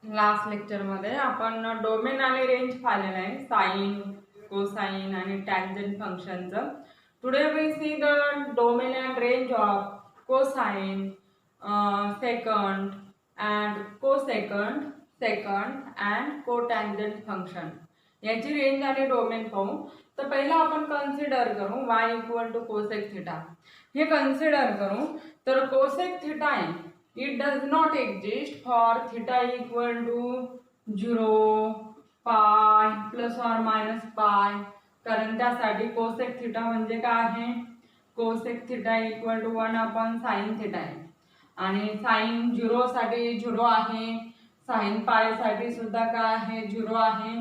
Last लेक्चरमध्ये आपण domain आणि रेंज पाहिलेलं आहे, साइन, कोसाइन आणि टॅन्जंट फंक्शनचं. Today we see the domain and range of cosine, secant and cosecant, secant and cotangent function. याची रेंज आणि डोमेन पाहू. तर पहिला आपण कन्सिडर करू y equal to cosec theta. हे कन्सिडर करू तर कोसेक थिटा आहे, it does not exist for theta equal to 0, pi plus or minus pi. कारण त्यासाठी कोसेक थिटा म्हणजे काय आहे, cosec theta equal to 1 upon sine theta आहे. आणि साइन 0 साठी 0 आहे, साइन पाय साठी सुद्धा काय आहे, 0 आहे.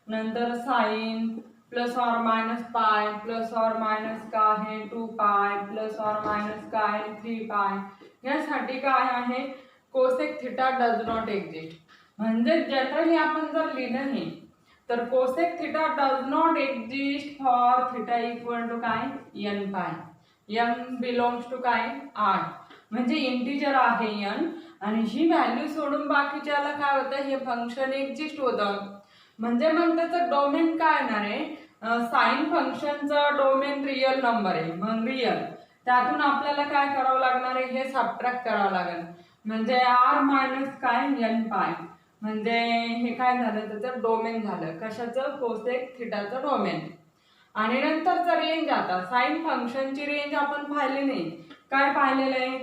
नंतर साइन प्लस और माइनस पाय प्लस और माइनस काय आहे, 2 पाय प्लस और माइनस काय 3 पाय. यासाठी काय आहे, cosec theta does not exist. म्हणजे जनरली आपण जर लिहिलं हे तर cosec theta does not exist for theta equal to काय n pi. n belongs to काय 8, म्हणजे इंटिजर आहे n. आणि ही व्हॅल्यू सोडून बाकीच्याला काय होतं, हे फंक्शन एक्झिस्ट होतं. म्हणजे मग त्याचं डोमेन काय येणार आहे, साइन फंक्शनचं डोमेन रिअल नंबर आहे. मग रिअल त्यातून आपल्याला काय करावं लागणार आहे, हे सबट्रॅक्ट करावं लागेल. म्हणजे r मायनस काय n पाय, म्हणजे हे काय झालं, त्याचं डोमेन झालं. कशाचं, कोसेक थिटाचं डोमेन. आणि नंतरचं रेंज, आता साइन फंक्शनची रेंज आपण पाहिली नाही. काय पाहिलेलं आहे,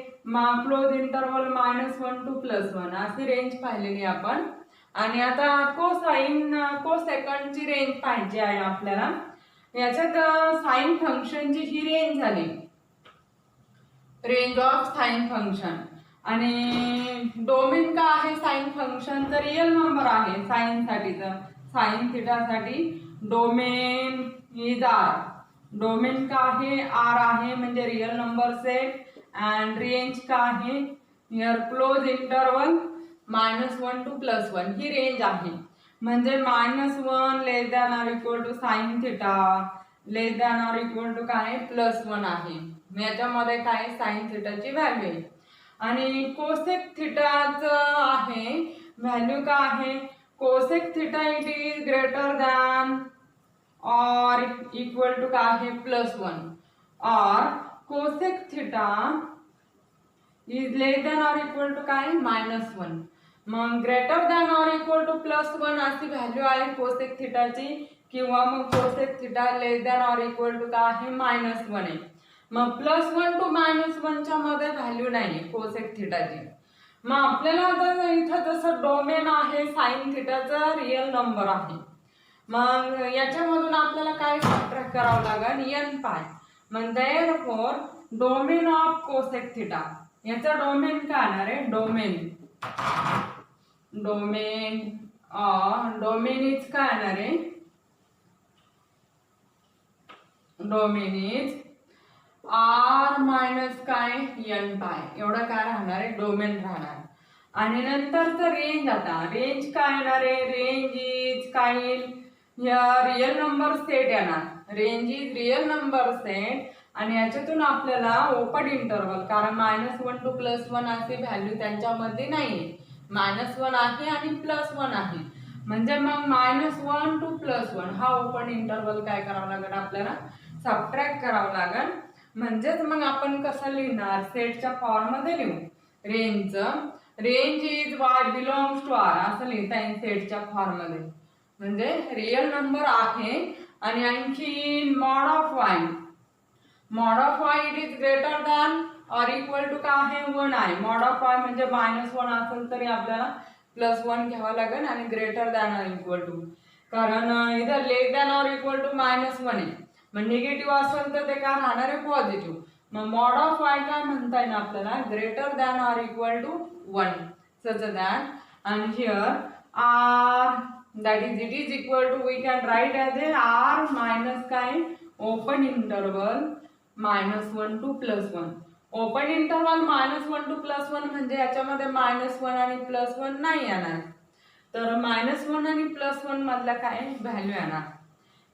क्लोज इंटरवल -1 to +1 अशी रेंज पाहिलेली आपण. आणि आता कोसाइन कोसेकंडची रेंज पाहिजे आहे आपल्याला. याच्यात साइन फंक्शनची ही रेंज झाली, रेंज ऑफ साइन फंक्शन. आणि डोमेन का आहे साइन फंक्शनचं, रिअल नंबर आहे साइन साठीचं. साइन थिटासाठी डोमेन इज आर. डोमेन का आहे, आर आहे, म्हणजे real number set. And range का आहे, हिअर क्लोज इंटरवल -1 to +1 ही रेंज आहे. म्हणजे -1 less than or equal to sine theta less than or equal to काय +1 आहे. याच्यामध्ये काय साइन थिटाची व्हॅल्यू आहे. आणि कोसेक थिटाचं आहे व्हॅल्यू का आहे, cosec theta it is greater than और इक्वल टू काय आहे +1, और cosec theta is less than और इक्वल टू काय -1. मग ग्रेटर दॅन और इक्वल टू +1 अशी व्हॅल्यू आहे कोसेक थिटाची, किंवा मग कोसेक थिटा लेस दॅन और इक्वल टू काय आहे -1 आहे. मग +1 to -1 च्या मध्ये व्हॅल्यू नाही कोसेक थिटाची. मग आपल्याला आता इथं जसं डोमेन आहे साइन थिटाचा रिअल नंबर आहे, मग याच्यामधून आपल्याला काय सबट्रॅक्ट करावं लागेल, n पाय. मग therefore domain of cosec theta, याचं डोमेन काय येणार आहे, डोमेन इज काय येणार आहे, डोमेन इज r मायनस काय n पाय. एवढं काय राहणार आहे, डोमेन राहणार. आणि नंतरचं रेंज, आता रेंज काय येणार आहे, रेंज इज काय रिअल नंबर सेट येणार. Range is real number set. आणि याच्यातून आपल्याला ओपन इंटरवल, कारण -1 to +1 अशी व्हॅल्यू त्यांच्यामध्ये नाहीये, -1 आहे आणि +1 आहे. म्हणजे मग -1 to +1 हा ओपन इंटरवल काय करावं लागेल, आपल्याला सबट्रॅक्ट करावं लागेल. म्हणजेच मग आपण कसं लिहिणार, सेटच्या फॉर्म मध्ये लिहू. रेंजचं range is y belongs to r असं लिहिता येईल सेटच्या फॉर्म मध्ये. म्हणजे रिअल नंबर आहे. आणि आणखी mod of y it is greater than और इक्वल टू काय आहे 1 आहे. मॉड ऑफ y म्हणजे -1 असेल तरी आपल्याला +1 घ्यावं लागेल, आणि ग्रेटर दॅन और इक्वल टू, कारण इथं लेस दॅन और इक्वल टू -1 आहे. मग निगेटिव्ह असेल तर ते काय राहणार आहे, पॉझिटिव्ह. मग मॉड ऑफ y काय म्हणता येईल आपल्याला, ग्रेटर दॅन और इक्वल टू 1 सच दॅट. आणि here r that is it is equal to, we can write as a r minus काय open interval -1 to +1. Open interval -1 to +1 म्हणजे याच्यामध्ये -1 आणि +1 नाही येणार, तर -1 आणि +1 मधल्या काय व्हॅल्यू येणार,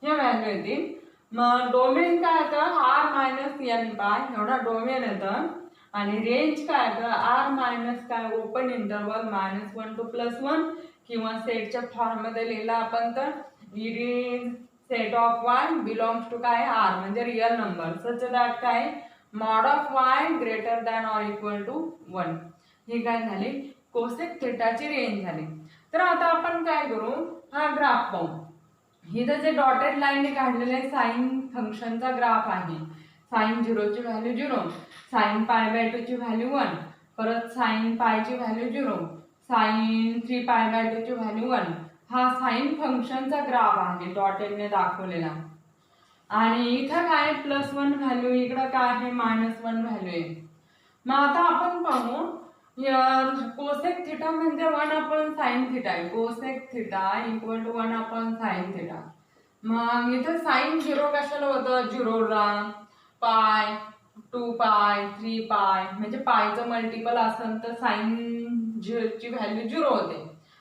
ह्या व्हॅल्यू येतील. मग डोमेन काय येतं, r - n पाय एवढा डोमेन येतं. आणि रेंज काय तर आर मायनस काय ओपन इंटरवल -1 to +1 किंवा सेटच्या फॉर्म मध्ये लिहिला आपण तर it is set of y belongs to काय आर म्हणजे रिअल नंबर सच दॅट काय mod of y greater than or equal to 1. हे काय झाले कोसेक थिटाची रेंज झाली. तर आता आपण काय करू हा ग्राफ पाहू. इथं जे डॉटेड लाईनने काढलेले साइन फंक्शनचा ग्राफ आहे. साइन 0 ची व्हॅल्यू 0, साइन π/2 ची व्हॅल्यू 1, परत साइन π ची व्हॅल्यू 0, साइन 3π/2 ची व्हॅल्यू 1. हा साइन फंक्शनचा ग्राफ आहे डॉटेडने दाखवलेला. आणि इथं काय +1 व्हॅल्यू इकडं काय आहे -1 व्हॅल्यू आहे. मग आता आपण पाहू कोसेक थिटा म्हणजे 1/sin थिटा आहे. Cosec theta equal to 1/sin theta. मग इथं साइन 0 कशाला होतं 0 ला पाय 2π 3π म्हणजे पायचं मल्टिपल असेल तर साइन ची व्हॅल्यू 0 होते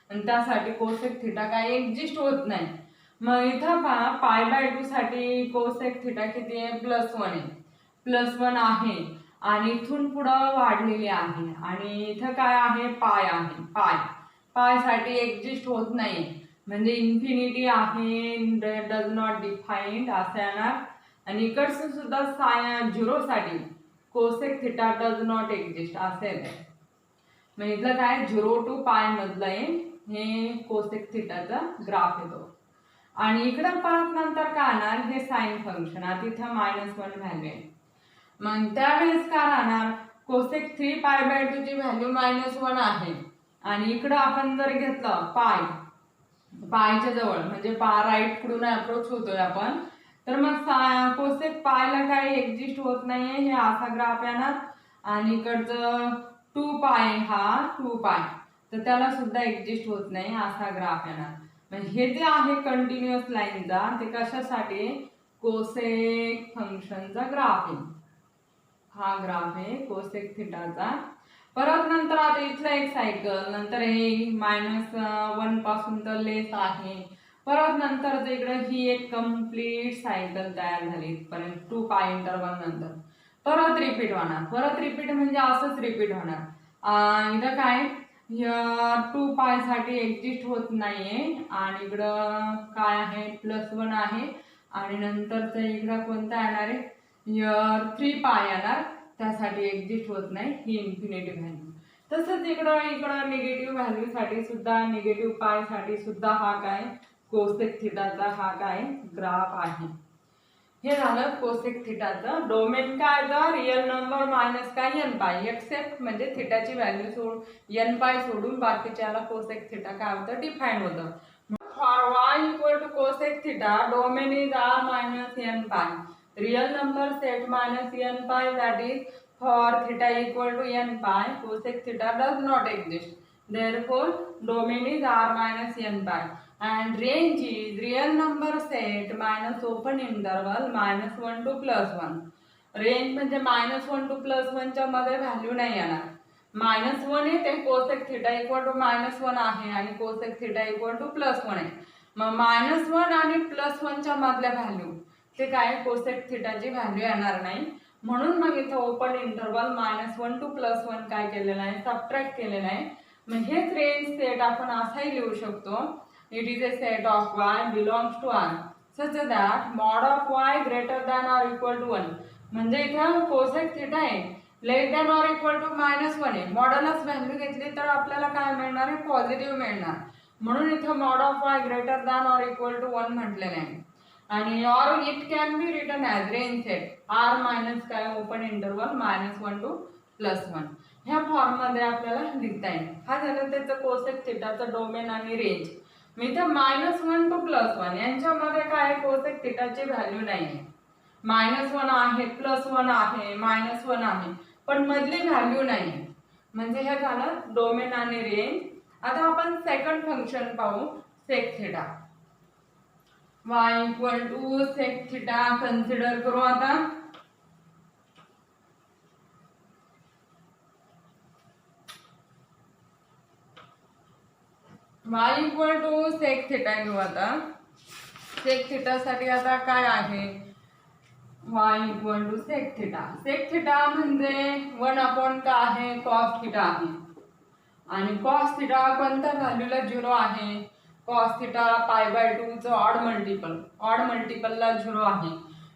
आणि त्यासाठी कोसेक थिटा काय एक्झिस्ट होत नाही. मग इथं π/2 साठी कोसेक थिटा किती आहे +1 आहे. +1 आहे आणि इथून पुढं वाढलेली आहे आणि इथं काय आहे पाय आहे. पाय साठी एक्झिस्ट होत नाही म्हणजे इन्फिनिटी आहे डज नॉट डिफाईन्ड असे येणार. आणि इकडचं सुद्धा 0 साठी cosec theta does not exist असे येते. मग इथलं काय 0 to π मधलं आहे हे कोसेक थिटाचा ग्राफ येतो. आणि इकडं परत नंतर काय येणार हे साइन फंक्शन आता इथं -1 व्हॅल्यू आहे. मग त्यावेळेस काय राहणार कोसेक 3π/2 ची व्हॅल्यू -1 आहे आणि इकडं आपण जर घेतलं पायच्या जवळ म्हणजे राईट कडून अप्रोच होतोय आपण तर मग कोसेक पायला काही एक्झिस्ट होत नाहीये हे असा ग्राफ येणार. आणि इकडचं 2π हा 2π तर त्याला सुद्धा एक्झिस्ट होत नाही असा ग्राफ येणार. हे जे आहे कंटिन्युअस लाईनचा ते कशासाठी कोसेक फंक्शनचा ग्राफ आहे. हा ग्राफ आहे कोसेक थिटाचा. परत नंतर आता इथलं एक सायकल नंतर हे -1 पासून तर लेस आहे. परत नंतर इकडे ही एक कंप्लीट सायकल तयार झाली पर्यंत 2π इंटरवल नंतर परत रिपीट होणार. परत रिपीट म्हणजे असंच रिपीट होणार. इथं काय 2π साठी एक्झिस्ट होत नाहीये आणि इकडं काय आहे +1 आहे आणि नंतरच इकडं कोणता येणार आहे 3π येणार त्यासाठी एक्झिस्ट होत नाही ही इन्फिनिटी व्हॅल्यू. तसंच इकडं निगेटिव्ह व्हॅल्यू साठी सुद्धा निगेटिव्ह π साठी सुद्धा हा काय कोसेक थिटाचा हा काय ग्राफ आहे. हे झालं कोसेक थिटाचं. डोमेन काय तर रिअल नंबर मायनस काय nπ एक्सेप्ट म्हणजे थिटाची व्हॅल्यू nπ सोडून बाकीच्याला कोसेक थिटा काय होतं डिफाईन होतं. For y equal to cosec theta domain is r - nπ real number set -nπ that is for theta equal to nπ cosec theta does not exist. Therefore domain is r - nπ and range is real number set minus open interval -1 to +1. Range म्हणजे -1 to +1 च्या मध्ये value नाही येणार. -1 येते cosec theta equal to -1 आहे आणि cosec theta equal to +1 आहे. मग -1 आणि +1 च्या मधल्या व्हॅल्यू ते काय कोसेक थिटाची व्हॅल्यू येणार नाही. म्हणून मग इथं ओपन इंटरवल -1 to +1 काय केलेलं आहे सबट्रॅक्ट केलेलं आहे. मग हेच रेंज सेट आपण असाही लिहू शकतो. It is a set of y belongs to r such that mod of y greater than or equal to 1 म्हणजे इथं कोसेक थिटा आहे लेस दॅन ऑर इक्वल टू -1 आहे. मॉडलस व्हॅल्यू घेतली तर आपल्याला काय मिळणार आहे पॉझिटिव्ह मिळणार. म्हणून इथं mod of y greater than or equal to 1 म्हटलेलं आहे. आणि और it can be written as range set r minus काय ओपन इंटरवल -1 to +1 ह्या फॉर्म मध्ये आपल्याला लिहिता येईल. हा झालं त्याचं कोसेक थिटाचं डोमेन आणि रेंज. मी इथं -1 to +1 यांच्यामध्ये काय कोसेक थिटाची व्हॅल्यू नाही आहे. -1 आहे +1 आहे -1 आहे पण मधली व्हॅल्यू नाही म्हणजे हे झालं डोमेन आणि रेंज. आता आपण सेकंड फंक्शन पाहू sec theta. y equal to sec theta consider करू. आता y equal to sec theta घेऊ. आता सेक थिटा साठी आता काय आहे y equal to sec theta. Sec theta म्हणजे 1 का आहे कॉस थिटा आहे आणि कॉस थिटा कोणत्या व्हॅल्यूला 0 आहे. कॉस थिटा π/2 चं ऑड मल्टिपलला 0 आहे.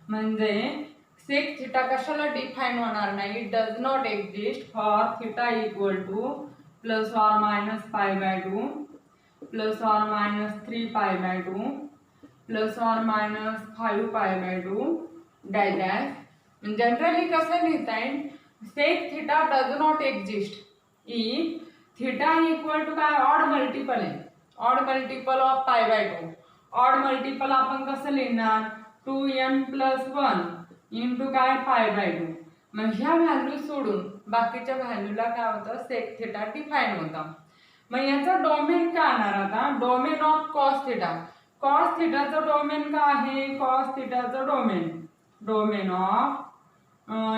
म्हणजे सेक थिटा कशाला डिफाइन होणार नाही. It does not exist for theta equal to plus or minus π/2 plus or minus 3π/2 plus or minus 5π/2 dash. Generally कसं लिहिता येईल. Sec theta does not exist if theta equal to काय odd multiple आहे. Odd multiple of π/2. Odd multiple आपण कसं लिहिणार 2n+1 into काय π/2. मग ह्या व्हॅल्यू सोडून बाकीच्या व्हॅल्यूला काय होतं सेक थिटा डिफाइन होतं. मग याचा डोमेन काय आणणार आता. Domain of cos theta. Cos थिटाचं डोमेन काय आहे. कॉस थिटाचं डोमेन ऑफ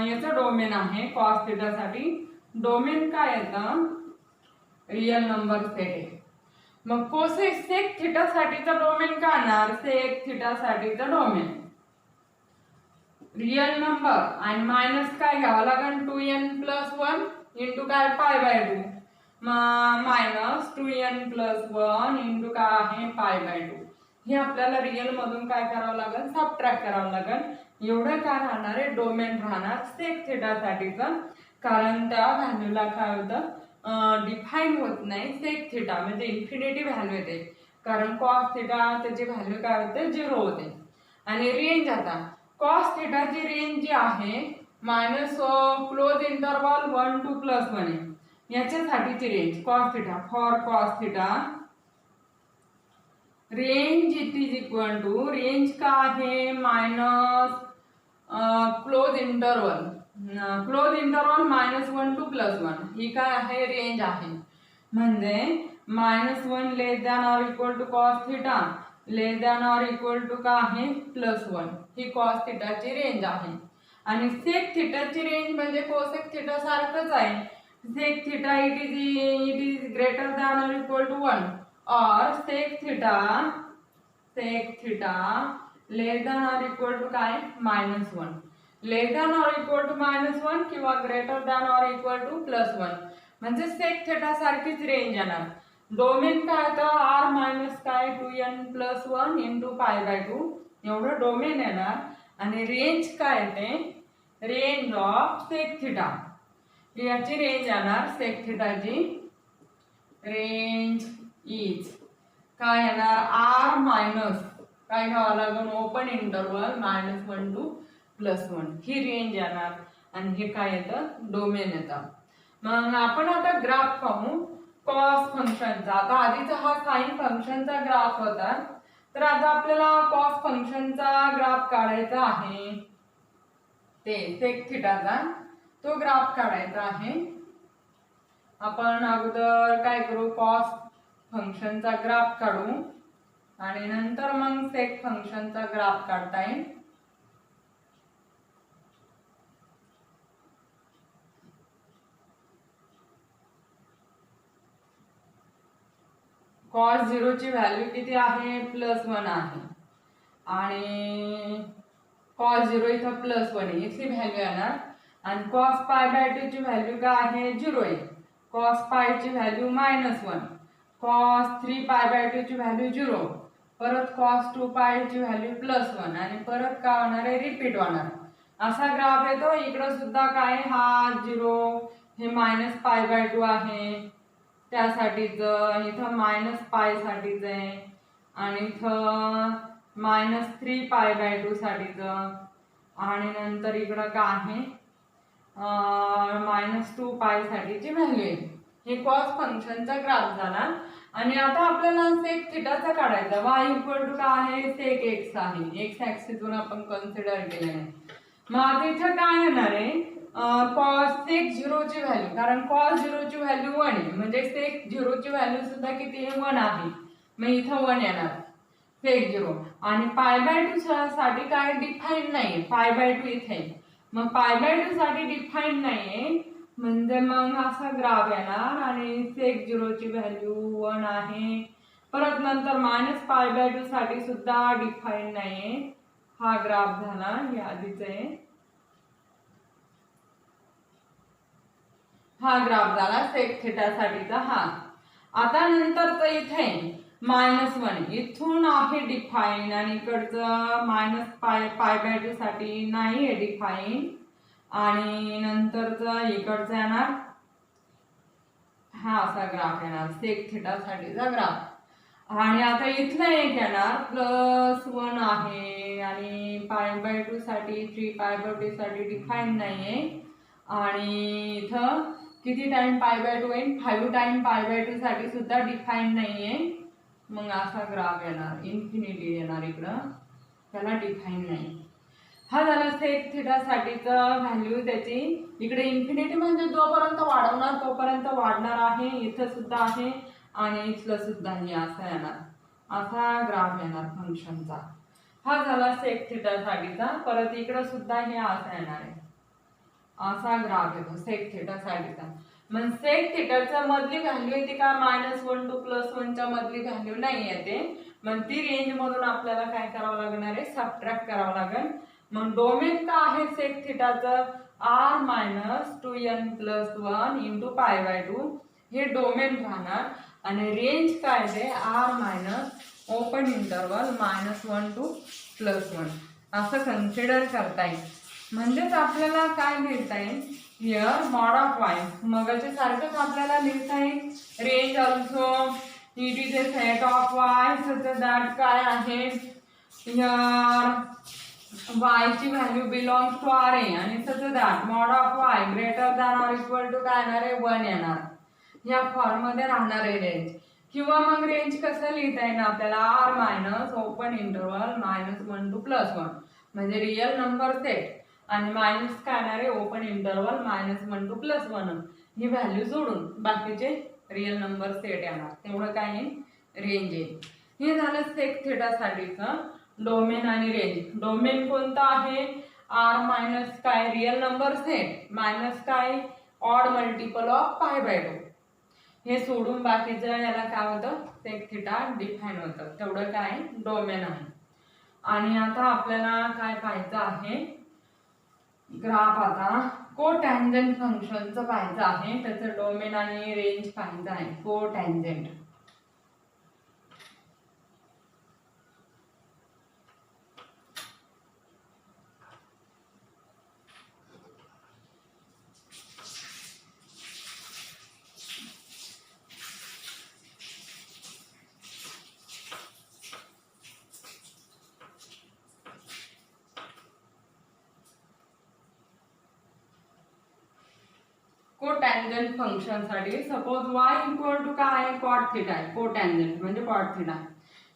याचं डोमेन आहे कॉस थिटासाठी. डोमेन काय येतं रियल नंबर सेट आहे. मग कोसेक सेक थिटासाठीचं डोमेन काय आणणार. सेक थिटासाठीचं डोमेन रियल नंबर आणि मायनस काय घ्यावं लागेल 2n+1 इंटू काय π/2 मायनस 2n+1 इंटू काय आहे π/2. हे आपल्याला रियल मधून काय करावं लागेल सबट्रॅक्ट करावं लागेल. एवढं काय राहणार आहे डोमेन राहणार सेक थिटासाठीचं. कारण त्या व्हॅल्यूला काय होतं डिफाइन होत नाही सेक थिटा म्हणजे इन्फिनिटी व्हॅल्यू येते. कारण कॉस थिटा त्याची व्हॅल्यू काय होते 0 होते. आणि रेंज आता कॉस थिटाची रेंज जी आहे मायनस क्लोज इंटरवल 1 to +1 आहे. याच्यासाठीची range cos theta for cos theta range it is equal to range का आहे मायनस क्लोज इंटरवल -1 to +1 ही काय आहे रेंज आहे. म्हणजे -1 less than or equal to cos theta less than or equal to काय आहे +1 ही कॉस थिटाची रेंज आहे. आणि सेक थिटाची रेंज म्हणजे कोसेक थिटा सारखंच आहे. Sec theta it is greater than or equal to 1 और sec theta less than or equal to काय -1 less than or equal to -1 किंवा greater than or equal to +1 म्हणजे सेक थिटा सारखीच range येणार. Domain काय तर r मायनस काय 2n+1 into π/2 एवढं डोमेन येणार. आणि रेंज काय येते रेंज ऑफ सेक थिटा याची रेंज येणार सेक थिटाची रेंज इज काय येणार r मायनस काय घ्यावं लागेल ओपन इंटरवल -1 to +1 ही रेंज येणार. आणि हे काय येतं डोमेन येतं. मग आपण आता ग्राफ पाहू कॉस फंक्शनचा. आता आधीचा हा साइन फंक्शनचा ग्राफ होता. तर आता आपल्याला कॉस फंक्शनचा ग्राफ काढायचा आहे. ते सेक थिटाचा तो ग्राफ काढायचा आहे. आपण अगोदर काय करू कॉस फंक्शनचा ग्राफ काढू आणि नंतर मग सेक फंक्शनचा ग्राफ काढता येईल. कॉस 0 ची व्हॅल्यू किती आहे +1 आहे आणि कॉस 0 इथं +1 आहे याची व्हॅल्यू येणार. आणि कॉस π/2 ची व्हॅल्यू काय आहे 0 आहे. कॉस π ची व्हॅल्यू -1 कॉस 3π/2 ची व्हॅल्यू 0 परत कॉस 2π ची व्हॅल्यू +1 आणि परत काय होणार आहे रिपीट होणार. असा ग्राफ येतो. इकडं सुद्धा काय हा 0 हे -π/2 आहे त्यासाठीच इथं -π साठीच आहे आणि इथं -3π/2 साठीच आणि नंतर इकडं काय आहे -2π साठीची व्हॅल्यू आहे. हे कॉस फंक्शनचा ग्राफ झाला. आणि आता आपल्याला सेक थिटाचा काढायचा. y इक्वल टू काय आहे सेक x आहे. एक्स ऍक्सिसवर आपण कन्सिडर केलं आहे. मग आता इथं काय येणार आहे कॉस सेक 0 ची व्हॅल्यू कारण कॉस 0 ची व्हॅल्यू 1 आहे म्हणजे सेक 0 ची व्हॅल्यू सुद्धा किती आहे 1 आहे. मग इथं 1 येणार सेक 0 आणि π/2 साठी काय डिफाइन नाही π/2 इथे. मग π/2 साठी डिफाइन नाहीये म्हणजे मग असा ग्राफ येणार आणि सेक 0 ची व्हॅल्यू 1 आहे. परत नंतर -π/2 साठी सुद्धा डिफाइन नाहीये हा ग्राफ झाला, हे आधीच आहे. हा ग्राफ झाला सेक थिटा साठीचा. हा आता नंतरच इथे -1 इथून आहे डिफाईन आणि इकडचं -π/2 साठी नाही आहे डिफाईन. आणि नंतरचं इकडचं येणार हा असा ग्राफ येणार सेक थिटा साठीचा ग्राफ. आणि आता इथलं एक येणार +1 आहे आणि π/2 साठी 3π/2 साठी डिफाईन नाहीये. आणि इथं किती टाइम π/2 येईल, 5 टाइम π/2 साठी सुद्धा डिफाईन नाहीये. मग असा ग्राफ येणार, इन्फिनिटी येणार इकडं, त्याला डिफाईन नाही. हा झाला सेक थिटा साठीचं व्हॅल्यू त्याची. इकडे इन्फिनिटी म्हणजे जोपर्यंत वाढवणार तोपर्यंत वाढणार आहे, इथं सुद्धा आहे आणि इथलं सुद्धा हे असं येणार, असा ग्राफ येणार फंक्शनचा. हा झाला सेक थिटा साठीचा. परत इकडं सुद्धा हे असं येणार आहे, असा ग्राफ येतो सेक थिटा साठीचा. मग सेक थिटाच्या मधली व्हॅल्यू येते का -1 to +1 च्या मधली व्हॅल्यू नाही येते. मग ती रेंज मधून आपल्याला काय करावं लागणार आहे, सबट्रॅक्ट करावं लागेल. मग डोमेन का आहे सेक थिटाचं r-2n+1 × π/2 हे डोमेन राहणार. आणि रेंज काय आहे r- ओपन इंटरवल -1 to +1 असं कन्सिडर करता येईल. म्हणजेच आपल्याला काय लिहिता येईल हिअर मॉड ऑफ y, मगाच्या सारखंच आपल्याला लिहिता येईल range also it is a set of y such that काय आहे हिअर y ची व्हॅल्यू बिलॉंग्स टू RA आणि such that mod of y greater than or equal to काय येणार आहे 1 येणार. या फॉर्म मध्ये राहणार आहे रेंज. किंवा मग रेंज कसं लिहिता येईल आपल्याला r- ओपन इंटरवल -1 to +1 म्हणजे रिअल नंबर सेट आणि मायनस काय येणार आहे open interval -1 to +1 he value जोडून बाकीचे रिअल नंबर सेट येणार. तेवढं काय आहे रेंज आहे. हे झालं सेक थिटा साठीचं डोमेन आणि रेंज. डोमेन कोणतं आहे r- काय रिअल नंबर सेट मायनस काय ऑड मल्टिपल ऑफ π/2 हे सोडून बाकीचं याला काय होतं सेक थिटा डिफाईन होतं. तेवढं काय डोमेन आहे. आणि आता आपल्याला काय पाहायचं आहे ग्राफ. आता कोटॅन्जंट फंक्शनचं पाहायचं आहे, त्याचं डोमेन आणि रेंज पाहायचं आहे. कोटॅन्जंट कोटॅन्जंट फंक्शन साठी सपोज y इक्वल टू काय आहे कॉट थिटा आहे. कोटॅन्जंट म्हणजे कॉट थिटा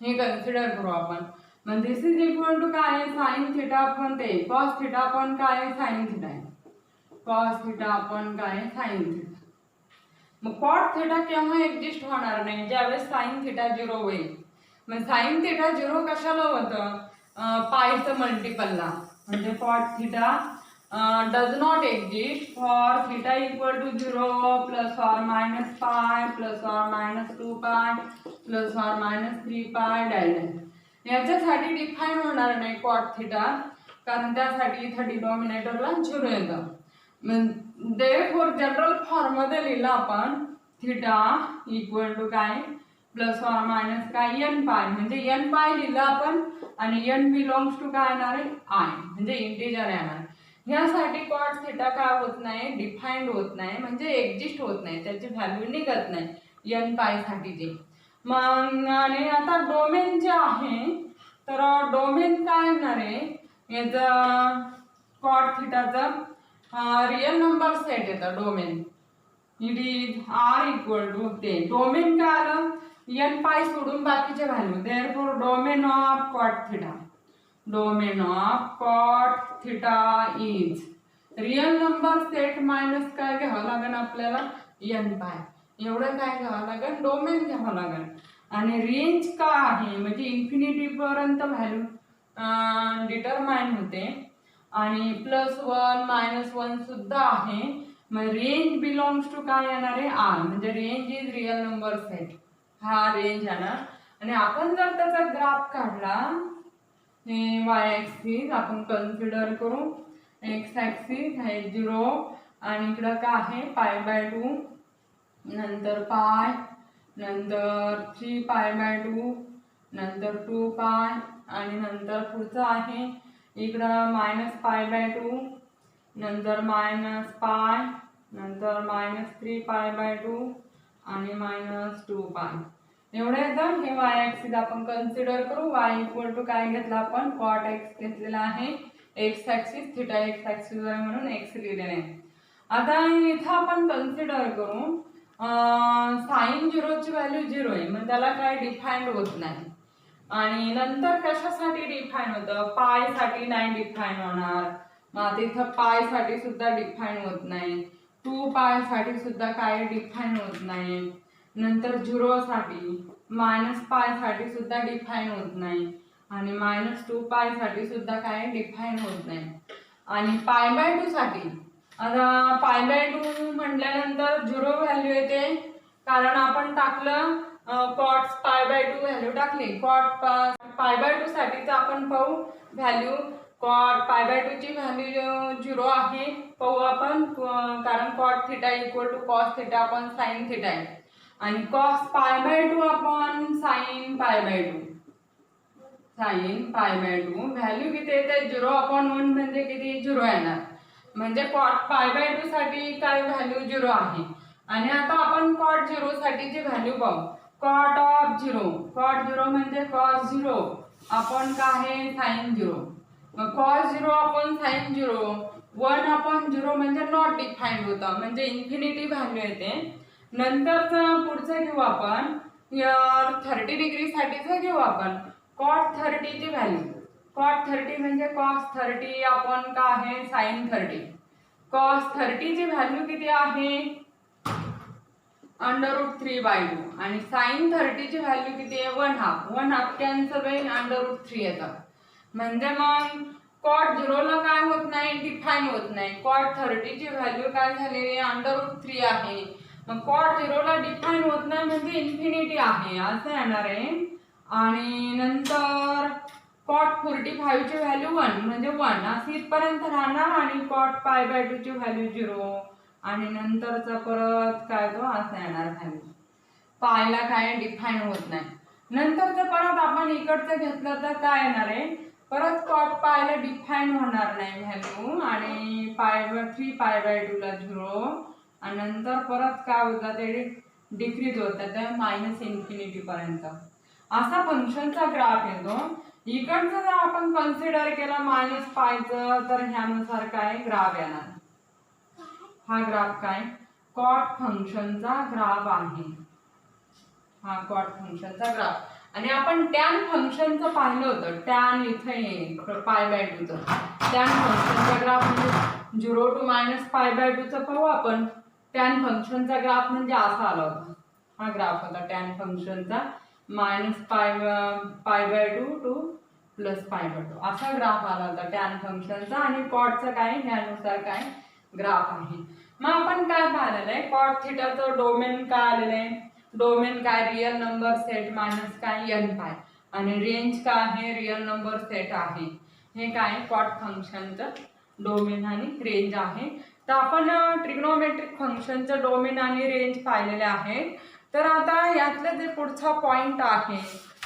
हे कन्सिडर करू आपण. मग दिस इज इक्वल टू काय आहे साइन थिटा आपण ते कॉस थिटा आपण काय आहे साइन थिटा आहे. कॉस थिटा आपण काय आहे साइन थिटा. मग कॉट थिटा केव्हा एक्झिस्ट होणार नाही ज्यावेळेस साइन थिटा 0 होईल. मग साइन थिटा 0 कशाला होतं पायचं मल्टिपलला. म्हणजे cot theta does not exist for theta equal to 0 plus or minus pi plus or minus 2 pi plus or minus 3 pi dash. याच्यासाठी डिफाईन होणार नाही कॉट थिटा कारण त्यासाठी इथे डिनॉमिनेटरला 0 येतं. देअरफॉर जनरल फॉर्म मध्ये लिहिलं आपण थिटा इक्वल टू काय प्लस ऑर मायनस काय n पाय म्हणजे n पाय लिहिलं आपण आणि n बिलॉंग्स टू काय येणार आहे I म्हणजे इंटिजर येणार. यासाठी कॉट थिटा काय होत नाही डिफाइंड होत नाही म्हणजे एक्झिस्ट होत नाही, त्याची व्हॅल्यू निघत नाही n पाय साठीची. मग आणि आता डोमेन जे आहे तर डोमेन काय येणार आहे याचं कॉट थिटाचं रिअल नंबर सेट येतं domain. It is r equal to ते डोमेन काय आलं n पाय सोडून बाकीचे value. Therefore domain of cot theta domain of cot theta is real number set minus काय घ्यावं लागेल आपल्याला n पाय. एवढं काय घ्यावं लागेल डोमेन घ्यावं लागेल. आणि रेंज काय आहे म्हणजे इन्फिनिटी पर्यंत व्हॅल्यू डिटरमाइन होते आणि +1 -1 सुद्धा आहे. मग रेंज बिलॉंग्स टू काय येणार आहे r म्हणजे range is real number set. हा रेंज येणार. आणि आपण जर त्याचा ग्राफ काढला हे वाय ॲक्सिस आपण कन्सिडर करू. एक्स ॲक्सिस आहे 0 आणि इकडं काय आहे π/2, नंतर पाय, नंतर 3π/2, नंतर 2π आणि नंतर पुढचं आहे इकडं -π/2, नंतर -π, नंतर -3π/2 आणि -2π. एवढं येतं. हे वाय ॲक्सिस आपण कन्सिडर करू. वाय इक्वल टू काय घेतला आपण कॉट एक्स घेतलेला आहे. X axis theta x axis आहे म्हणून एक्स लिहिलेले आहे. आता इथं आपण कन्सिडर करू साइन 0 ची व्हॅल्यू 0 आहे, मग त्याला काय डिफाईन्ड होत नाही. आणि नंतर कशासाठी डिफाईन होतं, पाय साठी नाही डिफाईन होणार. मग आता इथं पाय साठी सुद्धा डिफाईन होत नाही, 2π साठी सुद्धा काय डिफाईन होत नाही. नंतर 0 साठी, -π साठी सुद्धा डिफाईन होत नाही आणि -2π साठी सुद्धा काय डिफाईन होत नाही. आणि π/2 साठी आता π/2 म्हटल्यानंतर 0 व्हॅल्यू येते, कारण आपण टाकलं cot π/2 व्हॅल्यू टाकली. cot π/2 साठीच आपण पाहू व्हॅल्यू. cot π/2 ची व्हॅल्यू 0 आहे पाहू आपण, कारण cot θ इक्वल टू cos θ आपण sin θ आहे आणि cos π/2 आपण sin π/2. sin π/2 व्हॅल्यू किती येते 0/1 म्हणजे किती 0 येणार. म्हणजे cot π/2 साठी काय व्हॅल्यू 0 आहे. आणि आता आपण cot 0 साठीची व्हॅल्यू पाहू. cot ऑफ 0, cot 0 म्हणजे cos 0 आपण काय आहे sin 0. मग cos 0 आपण sin 0, 1/0 म्हणजे नॉट डिफाईन्ड होतं, म्हणजे इन्फिनिटी व्हॅल्यू येते. नंतरचं पुढचं घेऊ आपण 30 डिग्री साठीचं घेऊ आपण cot 30 ची व्हॅल्यू. cot 30 म्हणजे cos 30 आपण काय आहे sin 30. cos 30 ची व्हॅल्यू किती आहे √3/2 आणि sin 30 ची व्हॅल्यू किती आहे 1/2. 1/2 कॅन्सल होईल, √3 येतं. म्हणजे मग cot 0 ला काय होत नाही डिफाईन होत नाही. cot 30 ची व्हॅल्यू काय झालेली √3 आहे. मग cot 0 ला डिफाईन होत नाही म्हणजे इन्फिनिटी आहे असं येणार आहे. आणि नंतर cot 45 ची व्हॅल्यू 1 म्हणजे 1 अशी इथपर्यंत राहणार आणि cot π/2 ची व्हॅल्यू 0 आणि नंतरचा परत काय तो असं येणार व्हॅल्यू. पायला काय डिफाईन होत नाही. नंतरचं परत आपण इकडचं घेतलं तर काय येणार आहे परत cot पायला डिफाईन होणार नाही व्हॅल्यू आणि 3π/2 ला 0 आणि नंतर परत काय होतं ते डिक्रीज होतं ते -इन्फिनिटी पर्यंत असा फंक्शनचा ग्राफ येतो. इकडचं जर आपण कन्सिडर केलं -π तर ह्यानुसार काय ग्राफ येणार. हा ग्राफ काय cot फंक्शनचा ग्राफ आहे. हा cot फंक्शनचा ग्राफ. आणि आपण tan फंक्शनचं पाहिलं होतं. tan इथे π/2 चं tan फंक्शनचा ग्राफ म्हणजे 0 to -π/2 चं पाहू आपण. tan फंक्शनचा ग्राफ म्हणजे असा आला होता. हा ग्राफ होता tan फंक्शनचा -π/2 to +π/2 असा ग्राफ आला होता tan फंक्शनचा. आणि cotचा काय ह्यानुसार काय ग्राफ आहे. मग आपण काय पाहिलेलं आहे cot थीटाचं डोमेन काय आलेलं आहे. डोमेन काय रियल नंबर सेट मायनस काय n π आणि रेंज काय आहे रियल नंबर सेट आहे. हे काय cot फंक्शनचं डोमेन आणि रेंज आहे. तर आपण ट्रिग्नोमेट्रिक फंक्शनचं डोमेन आणि रेंज पाहिलेले आहे. तर आता यातलं जे पुढचा पॉइंट आहे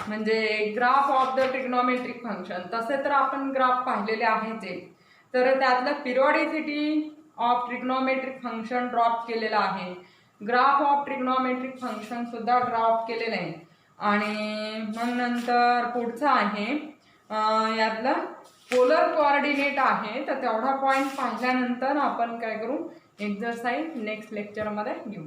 म्हणजे graph of the trigonometric function, तसे तर आपण ग्राफ पाहिलेले आहेच. तर त्यातलं पिरियॉडिसिटी ऑफ ट्रिग्नोमेट्रिक फंक्शन ड्रॉप केलेलं आहे. ग्राफ ऑफ ट्रिग्नोमेट्रिक फंक्शन सुद्धा ड्रॉप केलेलं आहे. आणि मग नंतर पुढचं आहे यातलं पोलर कोऑर्डिनेट आहे. तर तेवढा पॉइंट पाहिल्यानंतर आपण काय करू एक्सरसाइज नेक्स्ट लेक्चरमध्ये घेऊ.